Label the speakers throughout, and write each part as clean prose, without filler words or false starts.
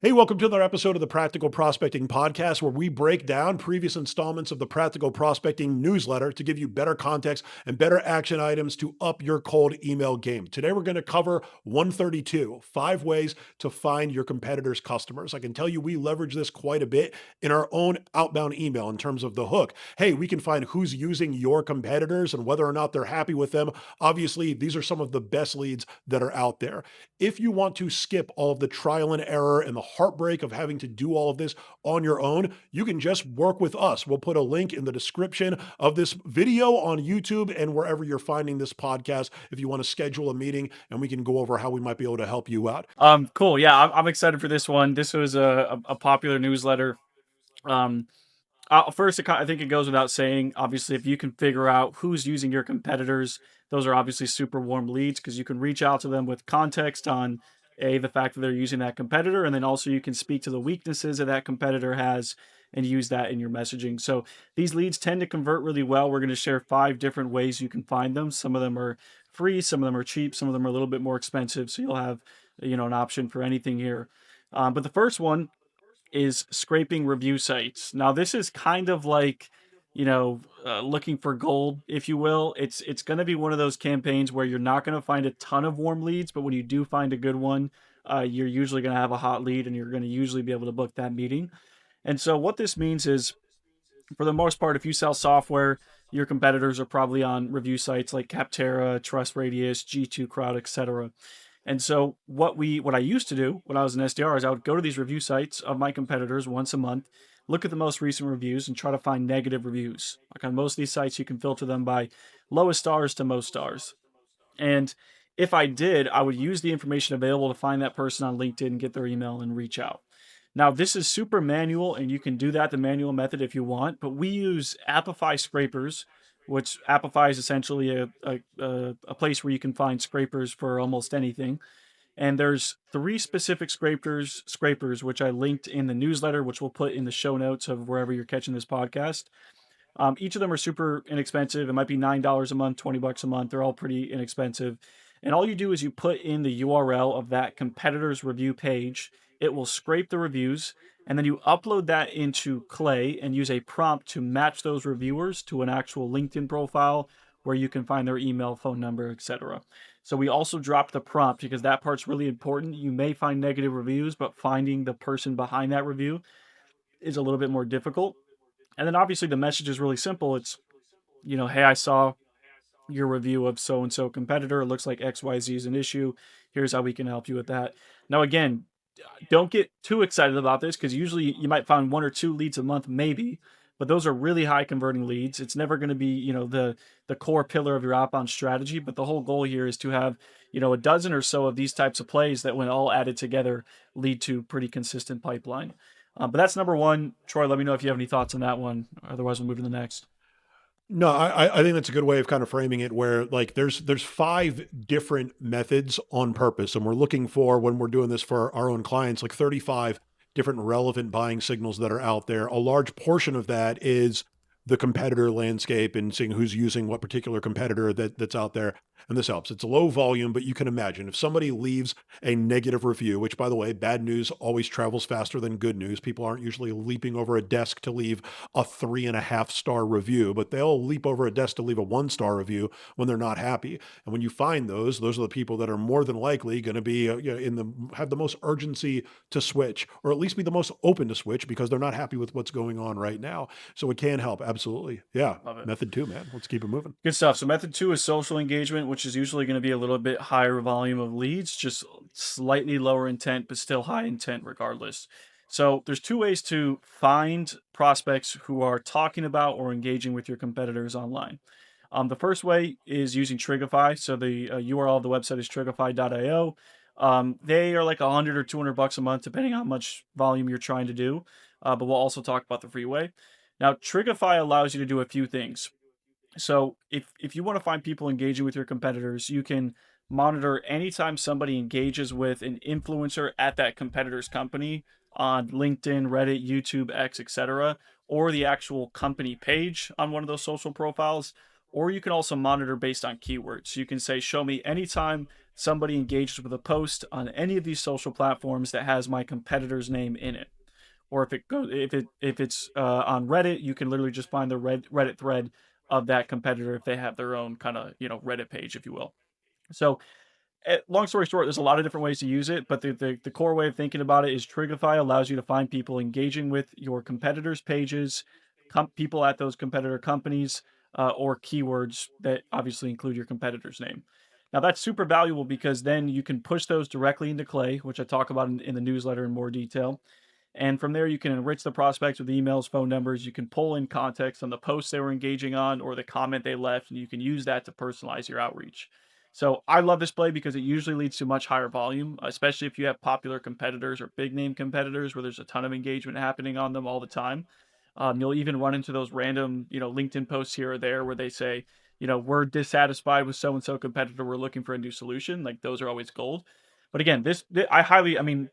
Speaker 1: Hey, welcome to another episode of the Practical Prospecting Podcast, where we break down previous installments of the Practical Prospecting newsletter to give you better context and better action items to up your cold email game. Today, we're going to cover 132, 5 ways to find your competitors' customers. I can tell you we leverage this quite a bit in our own outbound email in terms of the hook. Hey, we can find who's using your competitors and whether or not they're happy with them. Obviously, these are some of the best leads that are out there. If you want to skip all of the trial and error and the heartbreak of having to do all of this on your own, you can just work with us. We'll put a link in the description of this video on YouTube and wherever you're finding this podcast if you want to schedule a meeting and we can go over how we might be able to help you out.
Speaker 2: Cool. Yeah, I'm excited for this one. This was a popular newsletter. Um, First, I think it goes without saying. Obviously, if you can figure out who's using your competitors, those are obviously super warm leads because you can reach out to them with context on the fact that they're using that competitor, and then also you can speak to the weaknesses that that competitor has and use that in your messaging. So these leads tend to convert really well. We're going to share 5 different ways you can find them. Some of them are free, some of them are cheap, some of them are a little bit more expensive. So you'll have an option for anything here. But the first one is scraping review sites. Now, this is kind of like, looking for gold, if you will. It's going to be one of those campaigns where you're not going to find a ton of warm leads, but when you do find a good one, you're usually going to have a hot lead, and you're going to usually be able to book that meeting. And so, what this means is, for the most part, if you sell software, your competitors are probably on review sites like Capterra, TrustRadius, G2 Crowd, etc. And so what I used to do when I was an SDR is I would go to these review sites of my competitors once a month, look at the most recent reviews and try to find negative reviews. Like on most of these sites, you can filter them by lowest stars to most stars. And if I did, I would use the information available to find that person on LinkedIn and get their email and reach out. Now, this is super manual, and you can do that the manual method if you want, but we use Appify scrapers, which Appify is essentially a place where you can find scrapers for almost anything. And there's 3 specific scrapers, which I linked in the newsletter, which we'll put in the show notes of wherever you're catching this podcast. Each of them are super inexpensive. It might be $9 a month, $20 a month. They're all pretty inexpensive. And all you do is you put in the URL of that competitor's review page. It will scrape the reviews, and then you upload that into Clay and use a prompt to match those reviewers to an actual LinkedIn profile where you can find their email, phone number, etc. So we also dropped the prompt because that part's really important. You may find negative reviews, but finding the person behind that review is a little bit more difficult. And then obviously the message is really simple. It's, hey, I saw your review of so and so competitor. It looks like XYZ is an issue. Here's how we can help you with that. Now, again, don't get too excited about this because usually you might find 1 or 2 leads a month, maybe, but those are really high converting leads. It's never going to be, the core pillar of your outbound strategy, but the whole goal here is to have, a dozen or so of these types of plays that when all added together lead to pretty consistent pipeline. But that's number 1. Troy, let me know if you have any thoughts on that one. Otherwise, we'll move to the next.
Speaker 1: No, I think that's a good way of kind of framing it where like there's 5 different methods on purpose. And we're looking for, when we're doing this for our own clients, like 35 different relevant buying signals that are out there. A large portion of that is the competitor landscape and seeing who's using what particular competitor that's out there. And this helps. It's low volume, but you can imagine if somebody leaves a negative review, which by the way, bad news always travels faster than good news. People aren't usually leaping over a desk to leave a 3.5-star review, but they'll leap over a desk to leave a 1-star review when they're not happy. And when you find those are the people that are more than likely going to be have the most urgency to switch, or at least be the most open to switch because they're not happy with what's going on right now. So it can help. Absolutely. Yeah.
Speaker 2: Love it.
Speaker 1: Method 2, man. Let's keep it moving.
Speaker 2: Good stuff. So method 2 is social engagement, which is usually going to be a little bit higher volume of leads, just slightly lower intent, but still high intent regardless. So there's 2 ways to find prospects who are talking about or engaging with your competitors online. The first way is using Trigify. So the URL of the website is trigify.io. They are like $100 or $200 a month, depending on how much volume you're trying to do. But we'll also talk about the free way. Now, Trigify allows you to do a few things. So if you want to find people engaging with your competitors, you can monitor anytime somebody engages with an influencer at that competitor's company on LinkedIn, Reddit, YouTube, X, etc., or the actual company page on one of those social profiles. Or you can also monitor based on keywords. So you can say, show me anytime somebody engages with a post on any of these social platforms that has my competitor's name in it. Or if it's on Reddit, you can literally just find the Reddit thread of that competitor if they have their own kind of Reddit page, if you will. So long story short, there's a lot of different ways to use it, but the core way of thinking about it is Trigify allows you to find people engaging with your competitors' pages, people at those competitor companies, or keywords that obviously include your competitor's name. Now that's super valuable because then you can push those directly into Clay, which I talk about in the newsletter in more detail. And from there, you can enrich the prospects with emails, phone numbers. You can pull in context on the posts they were engaging on or the comment they left, and you can use that to personalize your outreach. So I love this play because it usually leads to much higher volume, especially if you have popular competitors or big name competitors where there's a ton of engagement happening on them all the time. You'll even run into those random, LinkedIn posts here or there where they say, we're dissatisfied with so and so competitor. We're looking for a new solution. Like those are always gold. But again, I mean,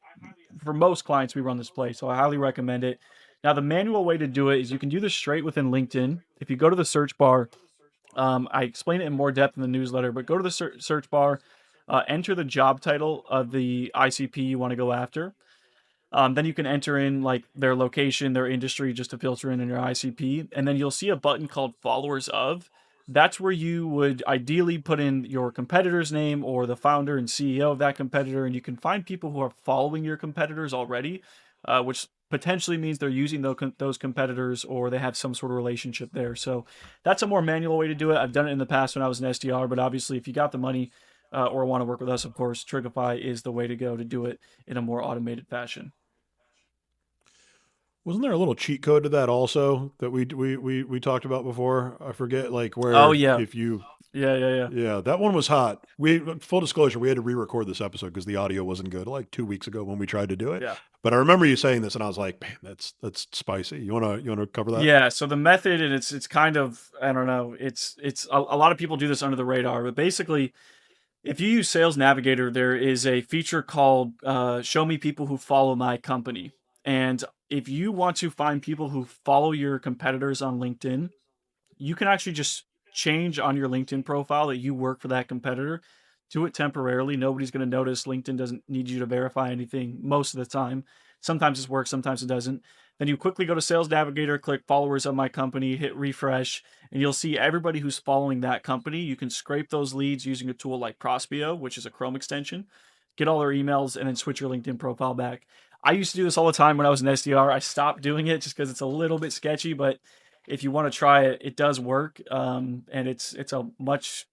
Speaker 2: for most clients, we run this play, so I highly recommend it. Now, the manual way to do it is you can do this straight within LinkedIn. If you go to the search bar, I explain it in more depth in the newsletter, but go to the search bar, enter the job title of the ICP you want to go after. Then you can enter in like their location, their industry, just to filter in your ICP, and then you'll see a button called Followers of. That's where you would ideally put in your competitor's name or the founder and CEO of that competitor, and you can find people who are following your competitors already, which potentially means they're using those competitors or they have some sort of relationship there. So that's a more manual way to do it. I've done it in the past when I was an SDR, but obviously, if you got the money or want to work with us, of course, Trigify is the way to go to do it in a more automated fashion.
Speaker 1: Wasn't there a little cheat code to that also that we talked about before? I forget, like
Speaker 2: Oh
Speaker 1: where
Speaker 2: yeah,
Speaker 1: if you,
Speaker 2: yeah.
Speaker 1: yeah, that one was hot. We full disclosure, we had to re-record this episode because the audio wasn't good like 2 weeks ago when we tried to do it.
Speaker 2: Yeah.
Speaker 1: But I remember you saying this, and I was like, man, that's spicy. You wanna cover that?
Speaker 2: Yeah, so the method, and it's kind of, I don't know, it's a lot of people do this under the radar, but basically if you use Sales Navigator, there is a feature called Show Me People Who Follow My Company. And if you want to find people who follow your competitors on LinkedIn, you can actually just change on your LinkedIn profile that you work for that competitor. Do it temporarily. Nobody's going to notice. LinkedIn doesn't need you to verify anything most of the time. Sometimes this works, sometimes it doesn't. Then you quickly go to Sales Navigator, click followers of my company, hit refresh, and you'll see everybody who's following that company. You can scrape those leads using a tool like Prospeo, which is a Chrome extension, get all their emails, and then switch your LinkedIn profile back. I used to do this all the time when I was an SDR. I stopped doing it just because it's a little bit sketchy, but if you want to try it, it does work, and it's a much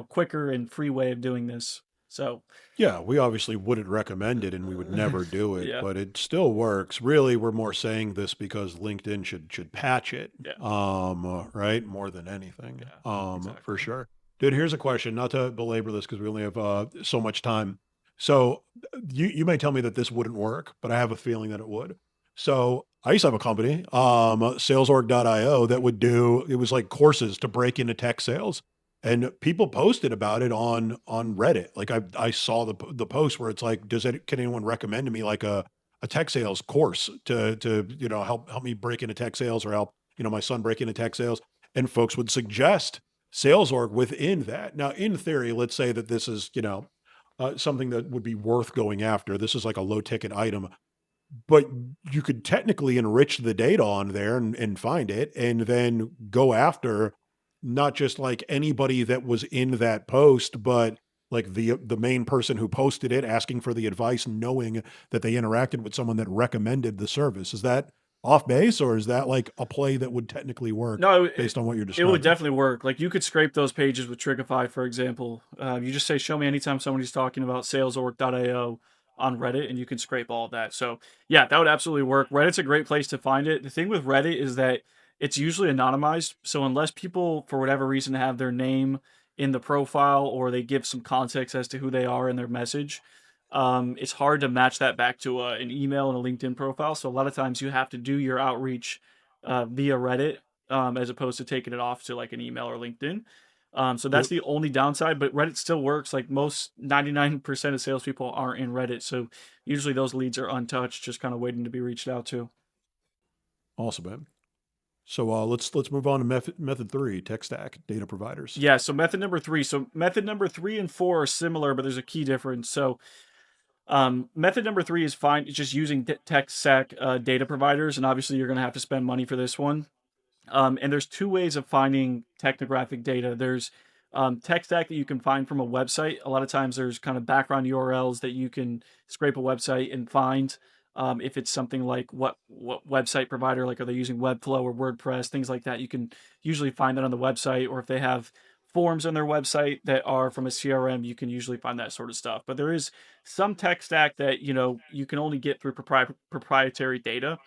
Speaker 2: quicker and free way of doing this. So
Speaker 1: Yeah, we obviously wouldn't recommend it and we would never do it,
Speaker 2: yeah,
Speaker 1: but it still works. Really, we're more saying this because LinkedIn should patch it,
Speaker 2: yeah,
Speaker 1: right? More than anything,
Speaker 2: yeah,
Speaker 1: for
Speaker 2: exactly.
Speaker 1: sure. Dude, here's a question, not to belabor this because we only have so much time. So you may tell me that this wouldn't work, but I have a feeling that it would. So I used to have a company, salesorg.io, that would do it was like courses to break into tech sales, and people posted about it on Reddit. Like I saw the post where it's like, can anyone recommend to me like a tech sales course to help me break into tech sales or help my son break into tech sales? And folks would suggest sales org within that. Now, in theory, let's say that this is something that would be worth going after. This is like a low ticket item, but you could technically enrich the data on there and find it and then go after not just like anybody that was in that post, but like the main person who posted it asking for the advice, knowing that they interacted with someone that recommended the service. Is that off base, or is that like a play that would technically work
Speaker 2: No,
Speaker 1: based on what you're
Speaker 2: it would
Speaker 1: describing?
Speaker 2: definitely work. Like you could scrape those pages with Trigify, for example. You just say, "Show me anytime somebody's talking about salesorg.io on Reddit," and you can scrape all of that. So yeah, that would absolutely work. Reddit's a great place to find it. The thing with Reddit is that it's usually anonymized. So unless people, for whatever reason, have their name in the profile or they give some context as to who they are in their message, it's hard to match that back to an email and a LinkedIn profile. So a lot of times you have to do your outreach via Reddit, as opposed to taking it off to like an email or LinkedIn. So that's
Speaker 1: Yep.
Speaker 2: the only downside, but Reddit still works. Like most 99% of salespeople aren't in Reddit. So usually those leads are untouched, just kind of waiting to be reached out to.
Speaker 1: Awesome, man. So let's move on to method three, tech stack, data providers.
Speaker 2: Yeah, so method number three. So method number three and four are similar, but there's a key difference. So method number three is fine. It's just using tech stack data providers, and obviously you're going to have to spend money for this one. And there's two ways of finding technographic data. There's tech stack that you can find from a website. A lot of times there's kind of background URLs that you can scrape a website and find. If it's something like what website provider, like are they using Webflow or WordPress, things like that, you can usually find that on the website. Or if they have forms on their website that are from a CRM, you can usually find that sort of stuff. But there is some tech stack that you can only get through proprietary data,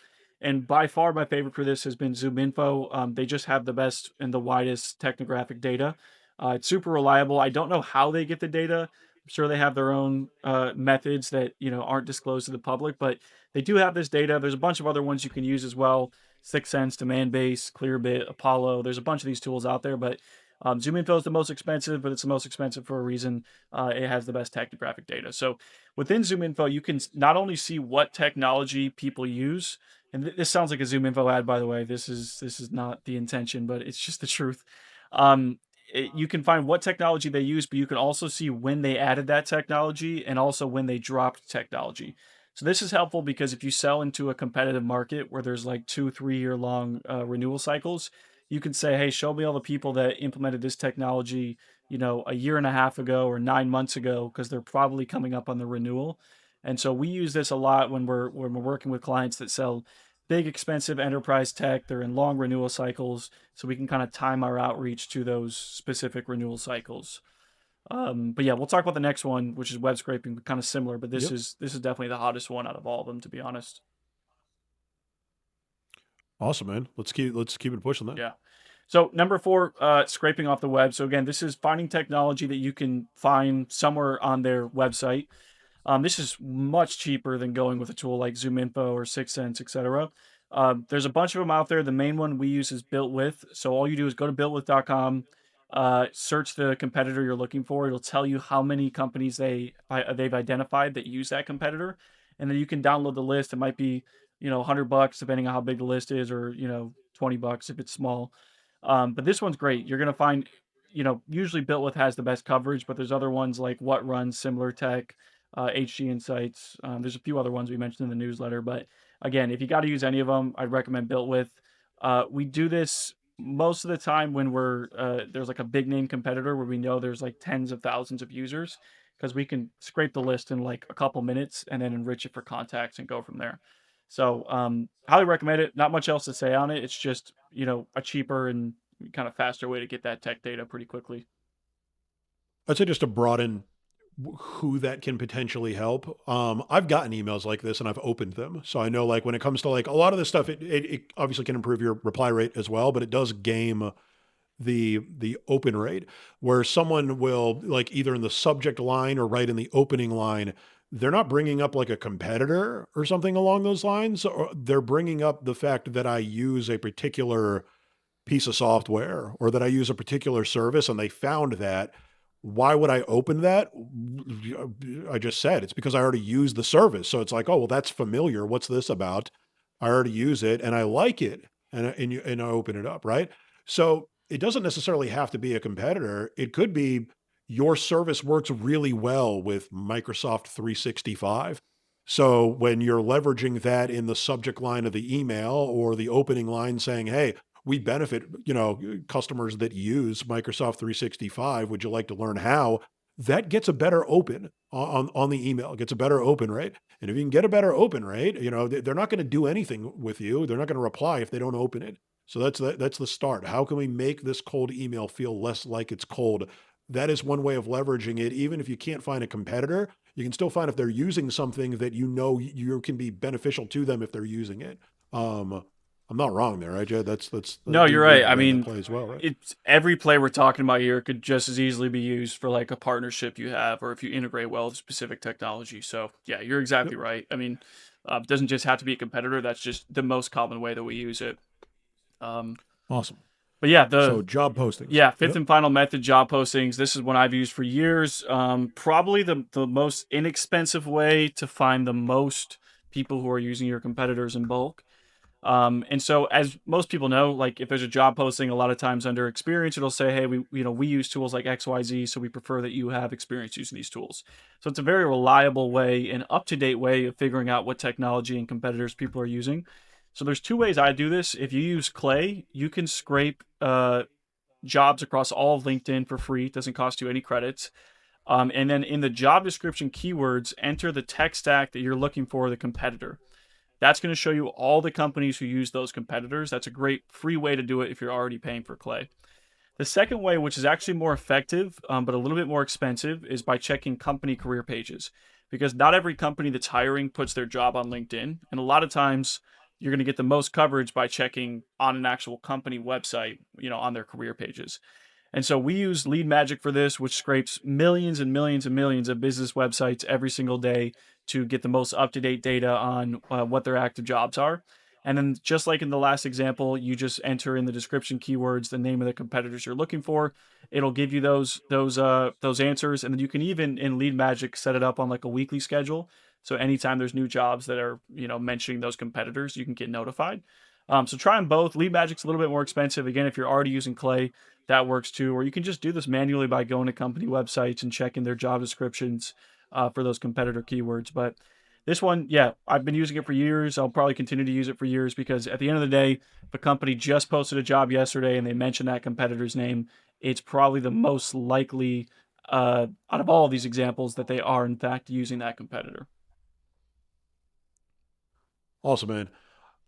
Speaker 2: and by far, my favorite for this has been ZoomInfo. They just have the best and the widest technographic data. It's super reliable. I don't know how they get the data. I'm sure they have their own methods that aren't disclosed to the public, but they do have this data. There's a bunch of other ones you can use as well: Sixth Sense, Demandbase, Clearbit, Apollo. There's a bunch of these tools out there, but ZoomInfo is the most expensive, but it's the most expensive for a reason. It has the best technographic data. So within ZoomInfo, you can not only see what technology people use, and this sounds like a ZoomInfo ad, by the way. This is not the intention, but it's just the truth. Um, you can find what technology they use, but you can also see when they added that technology and also when they dropped technology. So this is helpful because if you sell into a competitive market where there's like 2 3 year long renewal cycles, you can say, hey, show me all the people that implemented this technology, a year and a half ago or 9 months ago, because they're probably coming up on the renewal. And so we use this a lot when we're working with clients that sell big, expensive enterprise tech. They're in long renewal cycles, so we can kind of time our outreach to those specific renewal cycles. But yeah, we'll talk about the next one, which is web scraping, kind of similar, but this
Speaker 1: Yep.
Speaker 2: is this is definitely the hottest one out of all of them, to be honest.
Speaker 1: Awesome, man. Let's keep it pushing then.
Speaker 2: Yeah. So number four, scraping off the web. So again, this is finding technology that you can find somewhere on their website. This is much cheaper than going with a tool like ZoomInfo or Sixth Sense, etc. There's a bunch of them out there. The main one we use is BuiltWith. So all you do is go to builtwith.com, search the competitor you're looking for. It'll tell you how many companies they've identified that use that competitor, and then you can download the list. It might be $100 depending on how big the list is, or $20 if it's small. But this one's great. You're gonna find, usually BuiltWith has the best coverage, but there's other ones like What Runs, Similar Tech, HG Insights. There's a few other ones we mentioned in the newsletter, but again, if you got to use any of them, I'd recommend BuiltWith. We do this most of the time when there's like a big name competitor where we know there's like tens of thousands of users, because we can scrape the list in like a couple minutes and then enrich it for contacts and go from there. So highly recommend it. Not much else to say on it. It's just a cheaper and kind of faster way to get that tech data pretty quickly.
Speaker 1: I'd say just to broaden who that can potentially help. I've gotten emails like this and I've opened them. So I know like when it comes to like a lot of this stuff, it obviously can improve your reply rate as well, but it does game the open rate where someone will like either in the subject line or right in the opening line, they're not bringing up like a competitor or something along those lines, or they're bringing up the fact that I use a particular piece of software or that I use a particular service and they found that. Why would I open that? I just said it's because I already use the service. So it's like, oh, well, that's familiar. What's this about? I already use it and I like it. And I open it up, right? So it doesn't necessarily have to be a competitor. It could be your service works really well with Microsoft 365. So when you're leveraging that in the subject line of the email or the opening line saying, hey, we benefit, customers that use Microsoft 365. Would you like to learn how? That gets a better open on the email, gets a better open rate. And if you can get a better open rate, they're not going to do anything with you. They're not going to reply if they don't open it. So that's the start. How can we make this cold email feel less like it's cold? That is one way of leveraging it. Even if you can't find a competitor, you can still find if they're using something that you can be beneficial to them if they're using it. Um, I'm not wrong there, right, Jed? That's
Speaker 2: No, you're
Speaker 1: you
Speaker 2: right. I
Speaker 1: ran that
Speaker 2: mean,
Speaker 1: play as well, right?
Speaker 2: it's every play we're talking about here could just as easily be used for like a partnership you have, or if you integrate well with specific technology. So yeah, you're exactly
Speaker 1: Yep.
Speaker 2: right. I mean, it doesn't just have to be a competitor. That's just the most common way that we use it. Um,
Speaker 1: Awesome.
Speaker 2: but yeah,
Speaker 1: So job postings.
Speaker 2: fifth
Speaker 1: Yep.
Speaker 2: and final method, job postings. This is one I've used for years. Probably the most inexpensive way to find the most people who are using your competitors in bulk. And so, as most people know, like if there's a job posting, a lot of times under experience, it'll say, "Hey, we use tools like XYZ, so we prefer that you have experience using these tools." So it's a very reliable way, an up to date way of figuring out what technology and competitors people are using. So there's two ways I do this. If you use Clay, you can scrape jobs across all of LinkedIn for free. It doesn't cost you any credits. And then in the job description keywords, enter the tech stack that you're looking for, the competitor. That's going to show you all the companies who use those competitors. That's a great free way to do it if you're already paying for Clay. The second way, which is actually more effective, but a little bit more expensive, is by checking company career pages. Because not every company that's hiring puts their job on LinkedIn. And a lot of times you're going to get the most coverage by checking on an actual company website, on their career pages. And so we use Lead Magic for this, which scrapes millions and millions and millions of business websites every single day to get the most up to date data on what their active jobs are. And then, just like in the last example, you just enter in the description keywords, the name of the competitors you're looking for. It'll give you those answers, and then you can even in Lead Magic set it up on like a weekly schedule. So anytime there's new jobs that are mentioning those competitors, you can get notified. So try them both. Lead Magic's a little bit more expensive. Again, if you're already using Clay, that works too. Or you can just do this manually by going to company websites and checking their job descriptions for those competitor keywords. But this one, yeah, I've been using it for years. I'll probably continue to use it for years because at the end of the day, if a company just posted a job yesterday and they mention that competitor's name, it's probably the most likely out of all of these examples that they are in fact using that competitor.
Speaker 1: Awesome, man.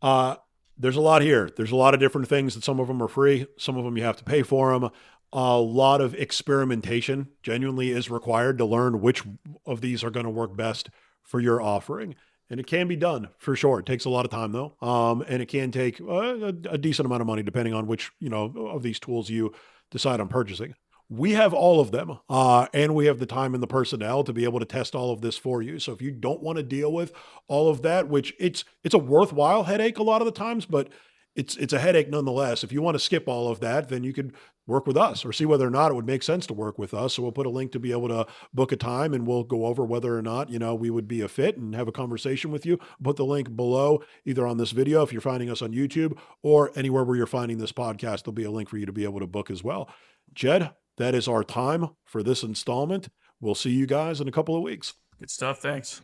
Speaker 1: Uh, there's a lot here. There's a lot of different things that some of them are free, some of them you have to pay for them. A lot of experimentation genuinely is required to learn which of these are going to work best for your offering. And it can be done for sure. It takes a lot of time though. And it can take a decent amount of money depending on which, of these tools you decide on purchasing. We have all of them, and we have the time and the personnel to be able to test all of this for you. So if you don't want to deal with all of that, which it's a worthwhile headache a lot of the times, but it's a headache nonetheless. If you want to skip all of that, then you could work with us or see whether or not it would make sense to work with us. So we'll put a link to be able to book a time and we'll go over whether or not, we would be a fit and have a conversation with you. Put the link below, either on this video if you're finding us on YouTube or anywhere where you're finding this podcast. There'll be a link for you to be able to book as well. Jed, that is our time for this installment. We'll see you guys in a couple of weeks.
Speaker 2: Good stuff. Thanks.